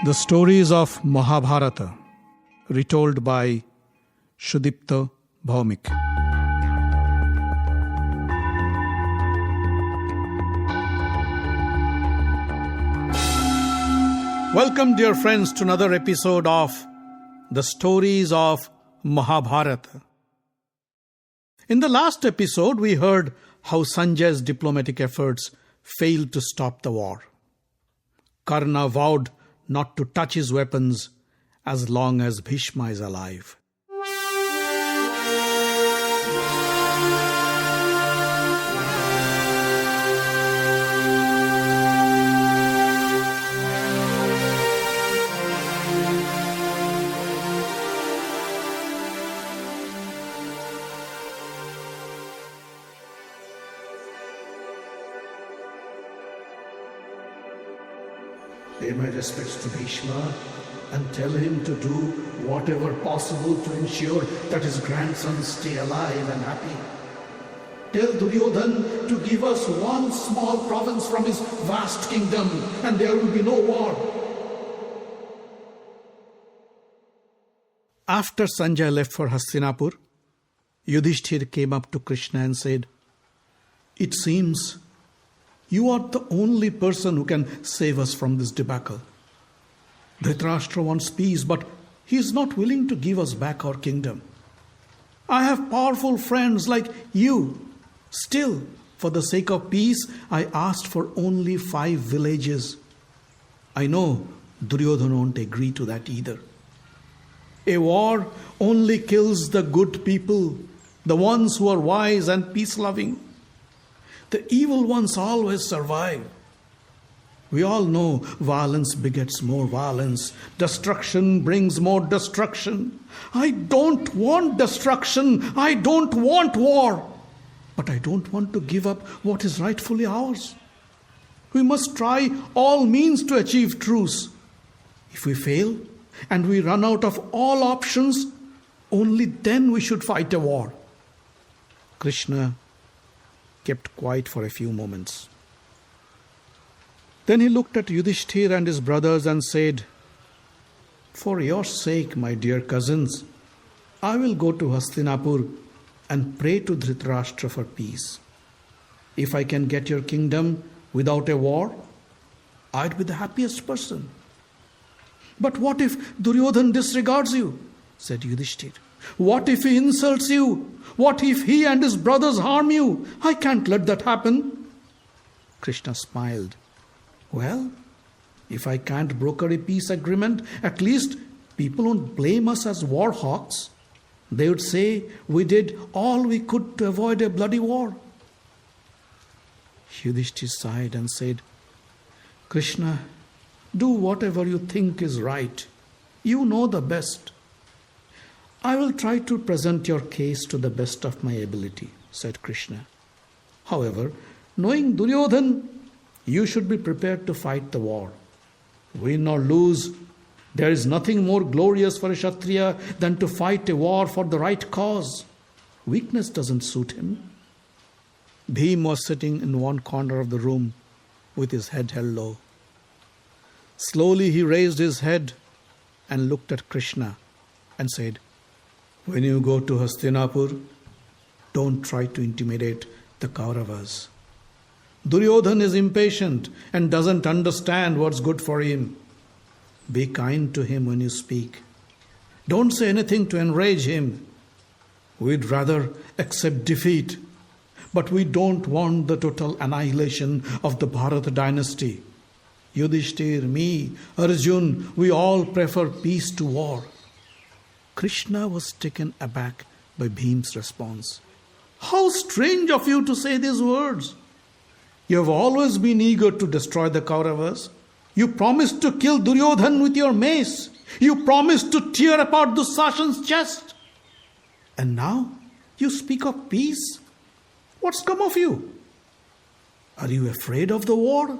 The stories of Mahabharata, retold by Sudipta Bhaumik. Welcome, dear friends, to another episode of The Stories of Mahabharata. In the last episode, we heard how Sanjay's diplomatic efforts failed to stop the war. Karna vowed not to touch his weapons as long as Bhishma is alive. Pay my respects to Bhishma and tell him to do whatever possible to ensure that his grandsons stay alive and happy. Tell Duryodhan to give us one small province from his vast kingdom and there will be no war. After Sanjay left for Hastinapur, Yudhishthir came up to Krishna and said, "It seems you are the only person who can save us from this debacle. Dhritarashtra wants peace, but he is not willing to give us back our kingdom. I have powerful friends like you. Still, for the sake of peace, I asked for only 5 villages. I know Duryodhana won't agree to that either. A war only kills the good people, the ones who are wise and peace-loving. The evil ones always survive. We all know violence begets more violence. Destruction brings more destruction. I don't want destruction. I don't want war. But I don't want to give up what is rightfully ours. We must try all means to achieve truce. If we fail and we run out of all options, only then we should fight a war." Krishna kept quiet for a few moments. Then he looked at Yudhishthir and his brothers and said, "For your sake, my dear cousins, I will go to Hastinapur and pray to Dhritarashtra for peace. If I can get your kingdom without a war, I'd be the happiest person." "But what if Duryodhan disregards you?" said Yudhishthir. "What if he insults you? What if he and his brothers harm you? I can't let that happen." Krishna smiled. "Well, if I can't broker a peace agreement, at least people won't blame us as war hawks. They would say we did all we could to avoid a bloody war." Yudhishthir sighed and said, "Krishna, do whatever you think is right. You know the best." "I will try to present your case to the best of my ability," said Krishna. "However, knowing Duryodhan, you should be prepared to fight the war. Win or lose, there is nothing more glorious for a Kshatriya than to fight a war for the right cause. Weakness doesn't suit him." Bhim was sitting in one corner of the room with his head held low. Slowly he raised his head and looked at Krishna and said, "When you go to Hastinapur, don't try to intimidate the Kauravas. Duryodhan is impatient and doesn't understand what's good for him. Be kind to him when you speak. Don't say anything to enrage him. We'd rather accept defeat, but we don't want the total annihilation of the Bharata dynasty. Yudhishthir, me, Arjun, we all prefer peace to war." Krishna was taken aback by Bhim's response. "How strange of you to say these words. You have always been eager to destroy the Kauravas. You promised to kill Duryodhan with your mace. You promised to tear apart Dusashan's chest. And now you speak of peace? What's come of you? Are you afraid of the war?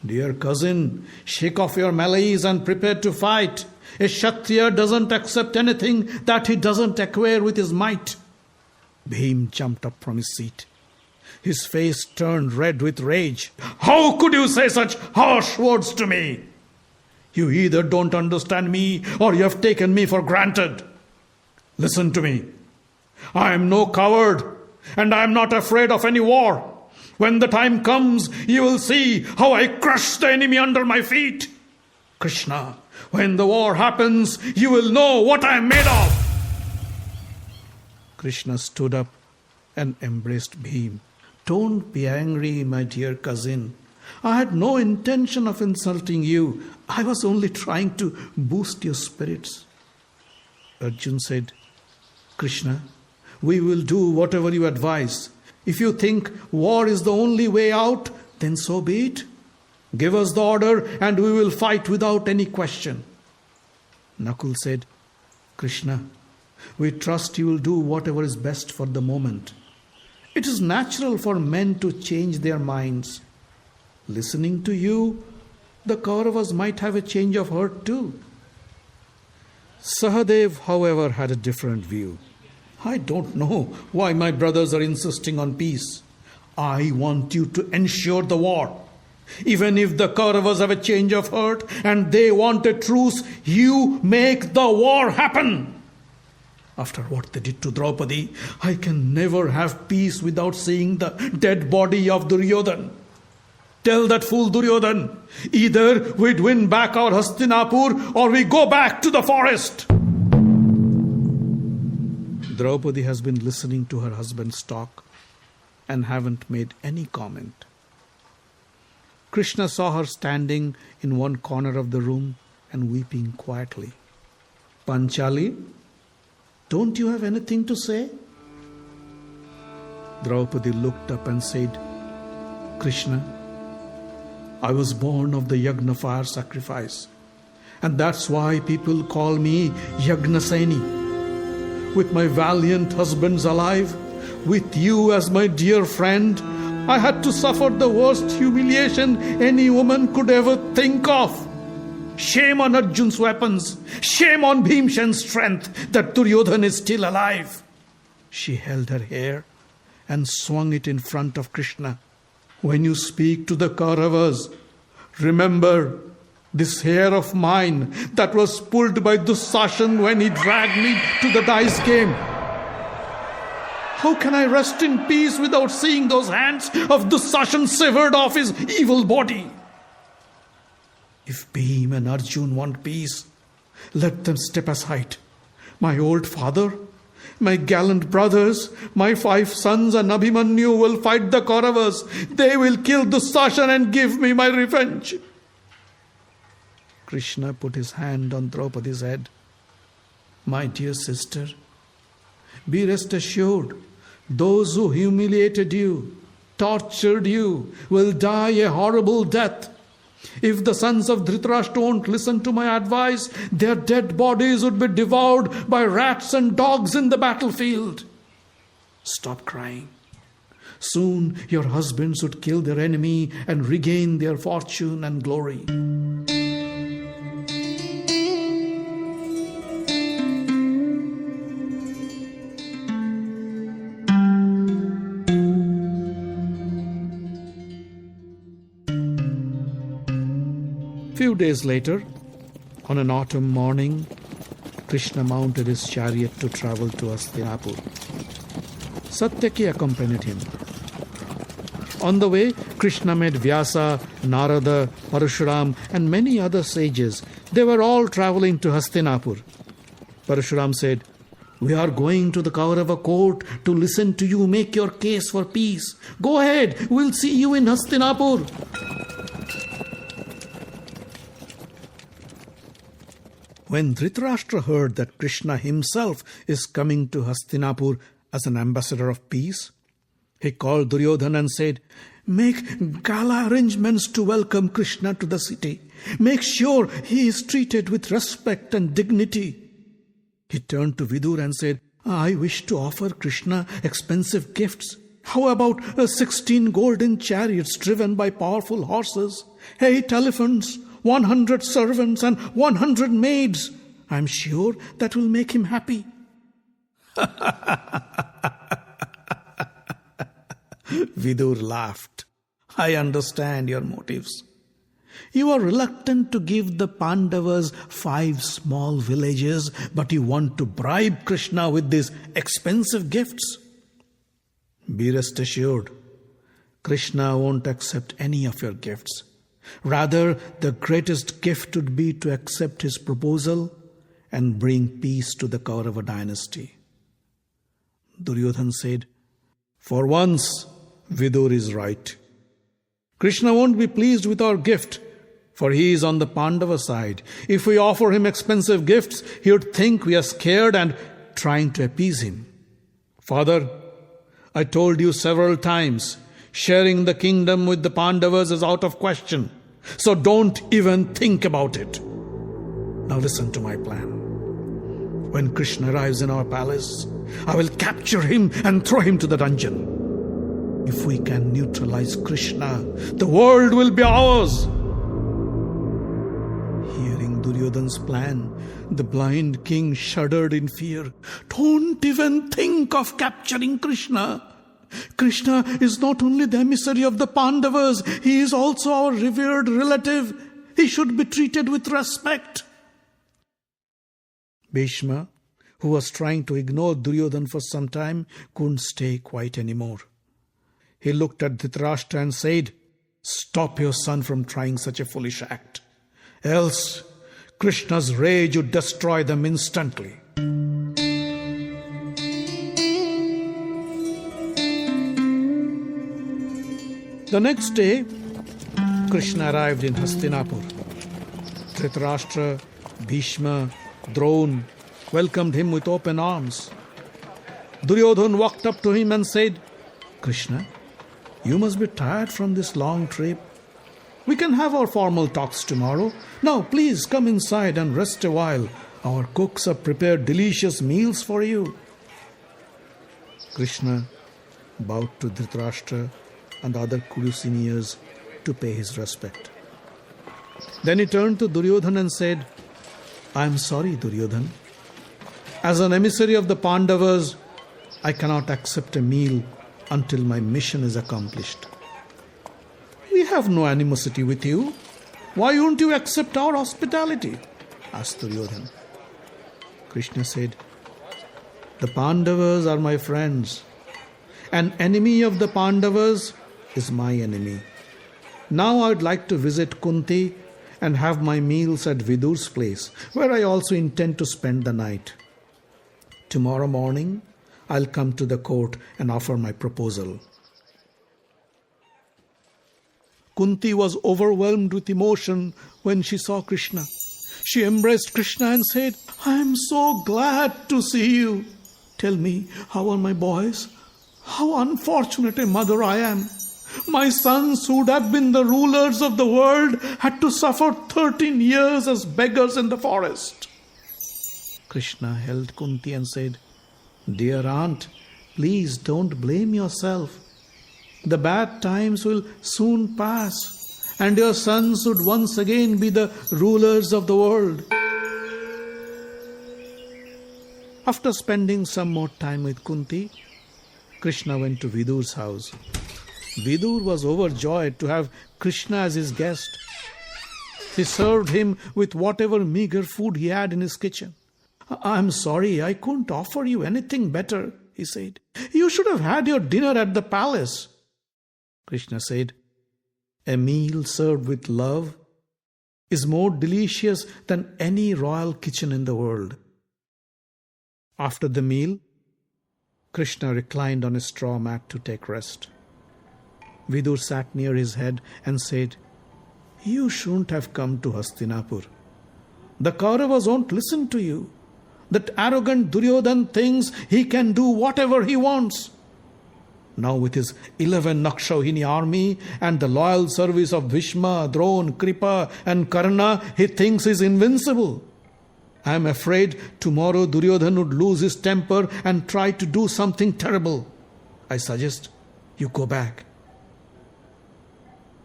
Dear cousin, shake off your malaise and prepare to fight. A Kshatriya doesn't accept anything that he doesn't acquire with his might." Bhim jumped up from his seat. His face turned red with rage. "How could you say such harsh words to me? You either don't understand me or you have taken me for granted. Listen to me. I am no coward and I am not afraid of any war. When the time comes, you will see how I crush the enemy under my feet. Krishna, when the war happens, you will know what I am made of. Krishna stood up and embraced Bhim. Don't be angry, my dear cousin. I had no intention of insulting you. I was only trying to boost your spirits. Arjun said, Krishna, we will do whatever you advise. If you think war is the only way out, then so be it. Give us the order and we will fight without any question. Nakul said, Krishna, we trust you will do whatever is best for the moment. It is natural for men to change their minds. Listening to you, the Kauravas might have a change of heart too. Sahadev, however, had a different view. I don't know why my brothers are insisting on peace. I want you to ensure the war. Even if the Kauravas have a change of heart and they want a truce, you make the war happen. After what they did to Draupadi, I can never have peace without seeing the dead body of Duryodhan. Tell that fool Duryodhan, either we'd win back our Hastinapur or we go back to the forest. Draupadi has been listening to her husband's talk and haven't made any comment. Krishna saw her standing in one corner of the room and weeping quietly. Panchali, don't you have anything to say? Draupadi looked up and said, Krishna, I was born of the Yagna fire sacrifice, and that's why people call me Yagnaseni. With my valiant husbands alive, with you as my dear friend, I had to suffer the worst humiliation any woman could ever think of. Shame on Arjun's weapons. Shame on Bhimshan's strength that Duryodhan is still alive. She held her hair and swung it in front of Krishna. When you speak to the Kauravas, remember this hair of mine that was pulled by Dusashan when he dragged me to the dice game. How can I rest in peace without seeing those hands of Dusashan severed off his evil body? If Bhim and Arjun want peace, let them step aside. My old father, my gallant brothers, my 5 sons and Abhimanyu will fight the Kauravas. They will kill Dusashan and give me my revenge. Krishna put his hand on Draupadi's head. My dear sister, be rest assured, those who humiliated you, tortured you, will die a horrible death. If the sons of Dhritarashtra won't listen to my advice, their dead bodies would be devoured by rats and dogs in the battlefield. Stop crying. Soon your husbands would kill their enemy and regain their fortune and glory. Few days later, on an autumn morning, Krishna mounted his chariot to travel to Hastinapur. Satyaki accompanied him. On the way, Krishna met Vyasa, Narada, Parashuram and many other sages. They were all traveling to Hastinapur. Parashuram said, We are going to the Kaurava court to listen to you make your case for peace. Go ahead, we'll see you in Hastinapur. When Dhritarashtra heard that Krishna himself is coming to Hastinapur as an ambassador of peace, he called Duryodhan and said, Make gala arrangements to welcome Krishna to the city. Make sure he is treated with respect and dignity. He turned to Vidur and said, I wish to offer Krishna expensive gifts. How about 16 golden chariots driven by powerful horses, 8 elephants, 100 servants and 100 maids? I'm sure that will make him happy. Vidur laughed. I understand your motives. You are reluctant to give the Pandavas 5 small villages, but you want to bribe Krishna with these expensive gifts. Be rest assured, Krishna won't accept any of your gifts. Rather, the greatest gift would be to accept his proposal and bring peace to the Kaurava dynasty. Duryodhana said, "For once, Vidur is right. Krishna won't be pleased with our gift, for he is on the Pandava side. If we offer him expensive gifts, he would think we are scared and trying to appease him. Father, I told you several times, sharing the kingdom with the Pandavas is out of question. So don't even think about it. Now listen to my plan. When Krishna arrives in our palace, I will capture him and throw him to the dungeon. If we can neutralize Krishna, the world will be ours." Hearing Duryodhana's plan, the blind king shuddered in fear. "Don't even think of capturing Krishna. Krishna is not only the emissary of the Pandavas, he is also our revered relative. He should be treated with respect." Bhishma, who was trying to ignore Duryodhana for some time, couldn't stay quiet anymore. He looked at Dhritarashtra and said, "Stop your son from trying such a foolish act. Else, Krishna's rage would destroy them instantly." The next day, Krishna arrived in Hastinapur. Dhritarashtra, Bhishma, Drona welcomed him with open arms. Duryodhana walked up to him and said, "Krishna, you must be tired from this long trip. We can have our formal talks tomorrow. Now please come inside and rest a while. Our cooks have prepared delicious meals for you." Krishna bowed to Dhritarashtra and other Kuru seniors to pay his respect. Then he turned to Duryodhana and said, "I am sorry, Duryodhana. As an emissary of the Pandavas, I cannot accept a meal until my mission is accomplished." "We have no animosity with you. Why won't you accept our hospitality?" asked Duryodhana. Krishna said, "The Pandavas are my friends. An enemy of the Pandavas is my enemy. Now I would like to visit Kunti and have my meals at Vidur's place, where I also intend to spend the night. Tomorrow morning, I'll come to the court and offer my proposal." Kunti was overwhelmed with emotion when she saw Krishna. She embraced Krishna and said, "I am so glad to see you. Tell me, how are my boys? How unfortunate a mother I am. My sons who would have been the rulers of the world had to suffer 13 years as beggars in the forest." Krishna held Kunti and said, "Dear aunt, please don't blame yourself. The bad times will soon pass, and your sons would once again be the rulers of the world." After spending some more time with Kunti, Krishna went to Vidur's house. Vidur was overjoyed to have Krishna as his guest. He served him with whatever meager food he had in his kitchen. "I'm sorry, I couldn't offer you anything better," he said. "You should have had your dinner at the palace." Krishna said, "A meal served with love is more delicious than any royal kitchen in the world." After the meal, Krishna reclined on a straw mat to take rest. Vidur sat near his head and said, "You shouldn't have come to Hastinapur. The Kauravas won't listen to you. That arrogant Duryodhana thinks he can do whatever he wants. Now with his 11 Nakshauhini army and the loyal service of Bhishma, Drona, Kripa and Karna, he thinks he's invincible. I am afraid tomorrow Duryodhana would lose his temper and try to do something terrible. I suggest you go back."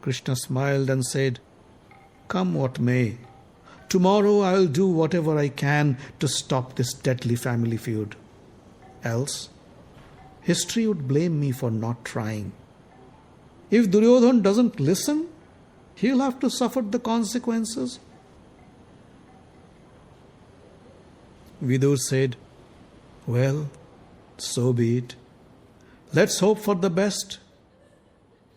Krishna smiled and said, "Come what may. Tomorrow I will do whatever I can to stop this deadly family feud. Else, history would blame me for not trying. If Duryodhana doesn't listen, he'll have to suffer the consequences. Vidur said, well, so be it. Let's hope for the best.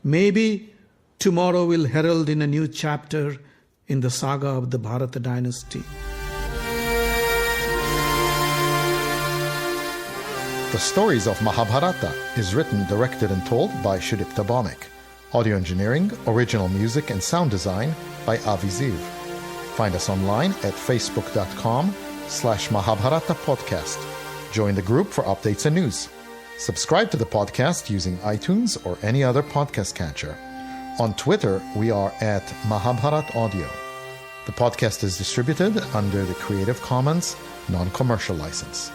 Maybe tomorrow will herald in a new chapter in the saga of the Bharata dynasty. The Stories of Mahabharata is written, directed and told by Shudipta Bhawmik. Audio engineering, original music and sound design by Avi Ziv. Find us online at facebook.com/Mahabharata podcast. Join the group for updates and news. Subscribe to the podcast using iTunes or any other podcast catcher. On Twitter, we are at Mahabharat Audio. The podcast is distributed under the Creative Commons non-commercial license.